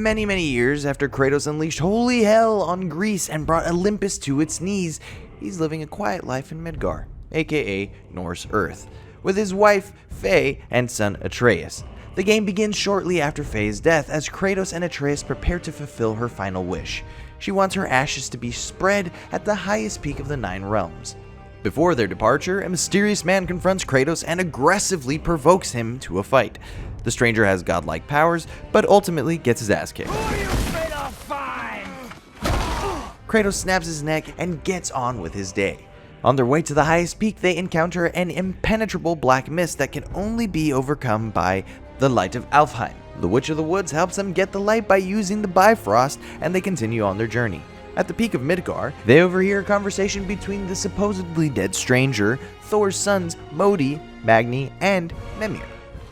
many years after Kratos unleashed holy hell on Greece and brought Olympus to its knees, he's living a quiet life in Midgard, aka Norse Earth, with his wife, Faye, and son, Atreus. The game begins shortly after Faye's death as Kratos and Atreus prepare to fulfill her final wish. She wants her ashes to be spread at the highest peak of the 9 realms. Before their departure, a mysterious man confronts Kratos and aggressively provokes him to a fight. The stranger has godlike powers, but ultimately gets his ass kicked. Kratos snaps his neck and gets on with his day. On their way to the highest peak, they encounter an impenetrable black mist that can only be overcome by the light of Alfheim. The Witch of the Woods helps them get the light by using the Bifrost, and they continue on their journey. At the peak of Midgard, they overhear a conversation between the supposedly dead stranger, Thor's sons Modi, Magni, and Mimir.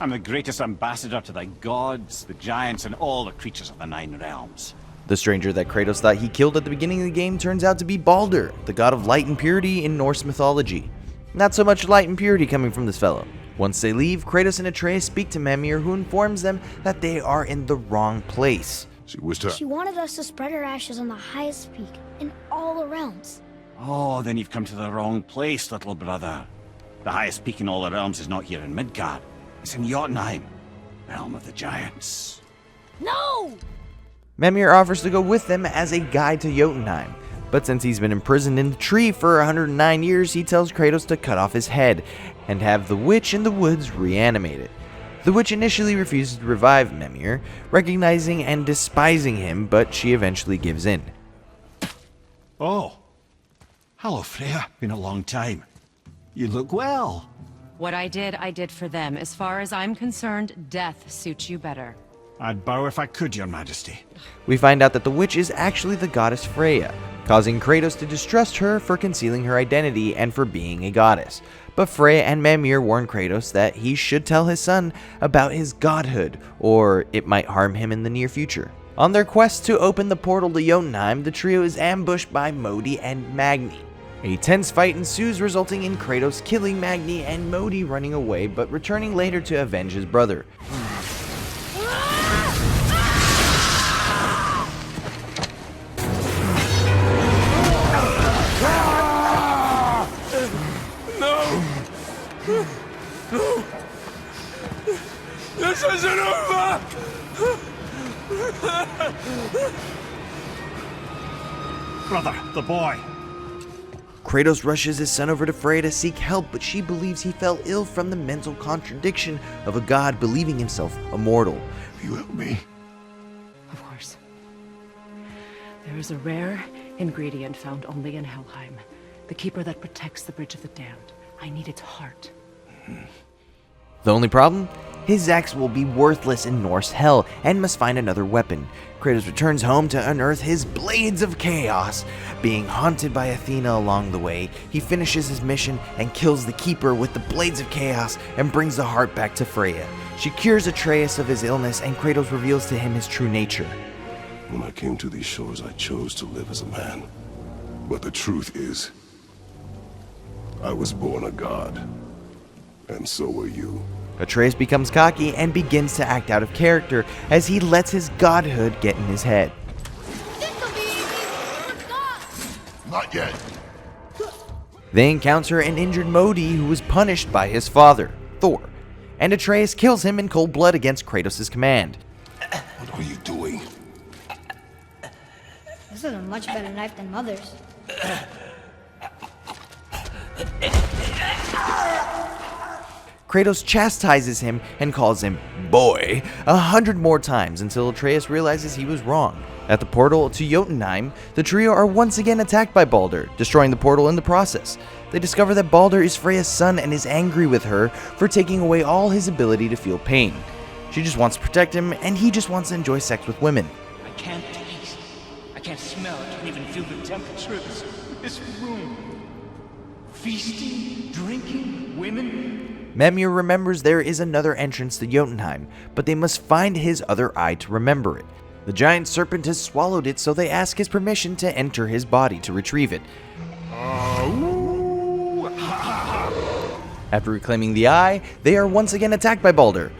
I'm the greatest ambassador to the gods, the giants, and all the creatures of the 9 realms. The stranger that Kratos thought he killed at the beginning of the game turns out to be Baldur, the god of light and purity in Norse mythology. Not so much light and purity coming from this fellow. Once they leave, Kratos and Atreus speak to Mimir, who informs them that they are in the wrong place. She wanted us to spread her ashes on the highest peak in all the realms. Oh, then you've come to the wrong place, little brother. The highest peak in all the realms is not here in Midgard. It's in Jotunheim, realm of the giants. No! Mimir offers to go with them as a guide to Jotunheim, but since he's been imprisoned in the tree for 109 years, he tells Kratos to cut off his head and have the witch in the woods reanimate it. The witch initially refuses to revive Mimir, recognizing and despising him, but she eventually gives in. Oh. Hello, Freya. Been a long time. You look well. What I did for them. As far as I'm concerned, death suits you better. I'd bow if I could, Your Majesty. We find out that the witch is actually the goddess Freya, causing Kratos to distrust her for concealing her identity and for being a goddess. But Freya and Mimir warn Kratos that he should tell his son about his godhood, or it might harm him in the near future. On their quest to open the portal to Jotunheim, the trio is ambushed by Modi and Magni. A tense fight ensues, resulting in Kratos killing Magni and Modi running away, but returning later to avenge his brother. No! This isn't over! Brother, the boy. Kratos rushes his son over to Freya to seek help, but she believes he fell ill from the mental contradiction of a god believing himself immortal. Will you help me? Of course. There is a rare ingredient found only in Helheim. The keeper that protects the Bridge of the Damned. I need its heart. The only problem? His axe will be worthless in Norse hell and must find another weapon. Kratos returns home to unearth his Blades of Chaos. Being haunted by Athena along the way, he finishes his mission and kills the Keeper with the Blades of Chaos and brings the heart back to Freya. She cures Atreus of his illness and Kratos reveals to him his true nature. When I came to these shores, I chose to live as a man. But the truth is, I was born a god. And so were you. Atreus becomes cocky and begins to act out of character as he lets his godhood get in his head. Not yet. They encounter an injured Modi who was punished by his father, Thor, and Atreus kills him in cold blood against Kratos' command. What are you doing? This is a much better knife than Mother's. Kratos chastises him and calls him boy 100 more times until Atreus realizes he was wrong. At the portal to Jotunheim, the trio are once again attacked by Baldur, destroying the portal in the process. They discover that Baldur is Freya's son and is angry with her for taking away all his ability to feel pain. She just wants to protect him, and he just wants to enjoy sex with women. I can't taste. I can't smell. I can't even feel the temperature of this room. Feasting, drinking, women. Mimir remembers there is another entrance to Jotunheim, but they must find his other eye to remember it. The giant serpent has swallowed it, so they ask his permission to enter his body to retrieve it. After reclaiming the eye, they are once again attacked by Baldur.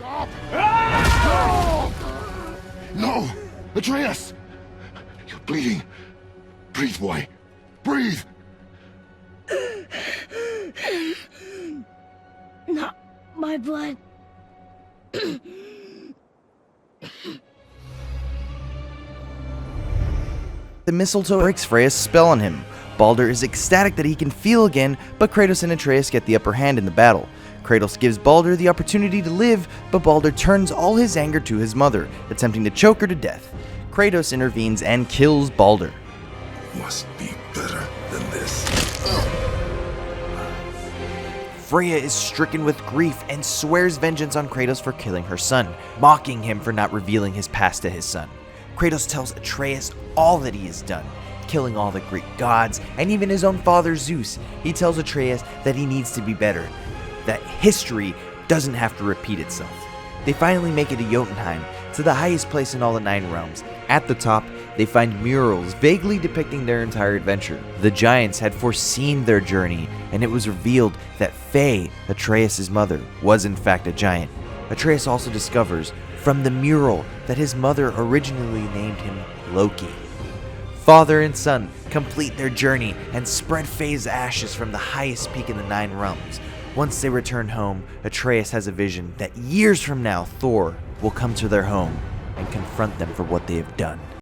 No! Atreus! You're bleeding. Breathe, boy. Breathe! Not my blood. The mistletoe breaks Freya's spell on him. Baldur is ecstatic that he can feel again, but Kratos and Atreus get the upper hand in the battle. Kratos gives Baldur the opportunity to live, but Baldur turns all his anger to his mother, attempting to choke her to death. Kratos intervenes and kills Baldur. Must be better than this. Freya is stricken with grief and swears vengeance on Kratos for killing her son, mocking him for not revealing his past to his son. Kratos tells Atreus all that he has done, killing all the Greek gods and even his own father Zeus. He tells Atreus that he needs to be better, that history doesn't have to repeat itself. They finally make it to Jotunheim, to the highest place in all the 9 realms. At the top, they find murals vaguely depicting their entire adventure. The giants had foreseen their journey, and it was revealed that Faye, Atreus' mother, was in fact a giant. Atreus also discovers from the mural that his mother originally named him Loki. Father and son complete their journey and spread Faye's ashes from the highest peak in the 9 realms. Once they return home, Atreus has a vision that years from now Thor will come to their home and confront them for what they have done.